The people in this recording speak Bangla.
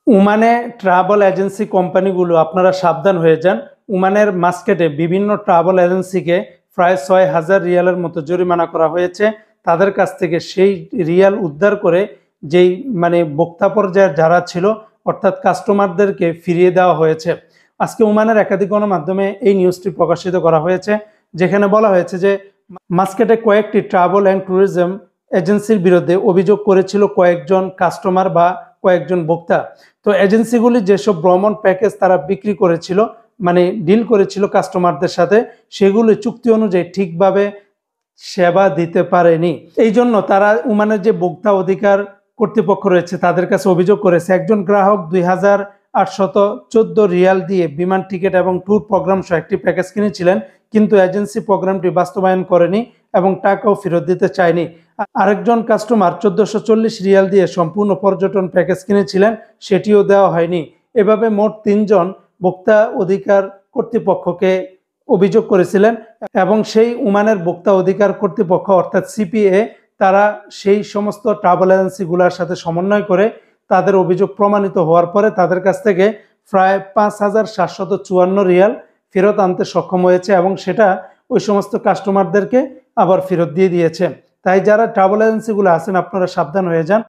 ওমানে ট্রাভেল এজেন্সি কোম্পানিগুলো আপনারা সাবধান হয়ে যান। ওমানের মাস্কেটে বিভিন্ন ট্রাভেল এজেন্সিকে প্রায় ৬,০০০ রিয়ালের মতো জরিমানা করা হয়েছে। তাদের কাছ থেকে সেই রিয়াল উদ্ধার করে যেই ভোক্তা পর্যায়ের যারা ছিল অর্থাৎ কাস্টমারদেরকে ফিরিয়ে দেওয়া হয়েছে। আজকে ওমানের একাধিক গণমাধ্যমে এই নিউজটি প্রকাশিত করা হয়েছে, যেখানে বলা হয়েছে যে মাস্কেটে কয়েকটি ট্রাভেল অ্যান্ড ট্যুরিজম এজেন্সির বিরুদ্ধে অভিযোগ করেছিল কয়েকজন কাস্টমার বা কয়েকজন ভোক্তা। তো এজেন্সিগুলি যেসব ভ্রমণ প্যাকেজ তারা বিক্রি করেছিল, ডিল করেছিল কাস্টমারদের সাথে, সেগুলি চুক্তি অনুযায়ী ঠিকভাবে সেবা দিতে পারেনি। এই জন্য তারা ওমানের যে ভোক্তা অধিকার কর্তৃপক্ষ রয়েছে তাদের কাছে অভিযোগ করেছে একজন গ্রাহক ২,৮১৪ রিয়াল দিয়ে বিমান টিকিট এবং ট্যুর প্রোগ্রাম সহ একটি প্যাকেজ কিনেছিলেন, কিন্তু এজেন্সি প্রোগ্রামটি বাস্তবায়ন করেনি এবং টাকাও ফেরত দিতে চায়নি। আরেকজন কাস্টমার ১৪৪০ রিয়াল দিয়ে সম্পূর্ণ পর্যটন প্যাকেজ কিনেছিলেন, সেটিও দেওয়া হয়নি। এভাবে মোট ৩ জন ভোক্তা অধিকার কর্তৃপক্ষকে অভিযোগ করেছিলেন এবং সেই ওমানের ভোক্তা অধিকার কর্তৃপক্ষ অর্থাৎ সিপিএ তারা সেই সমস্ত ট্রাভেল এজেন্সিগুলোর সাথে সমন্বয় করে তাদের অভিযোগ প্রমাণিত হওয়ার পরে তাদের কাছ থেকে প্রায় ৫,৭৫৪ রিয়াল ফেরত আনতে সক্ষম হয়েছে এবং সেটা ওই সমস্ত কাস্টমারদেরকে আবার ফেরত দিয়ে দিয়েছে। তাই যারা ট্রাভেল এজেন্সিগুলো আছেন আপনারা সাবধান হয়ে যান।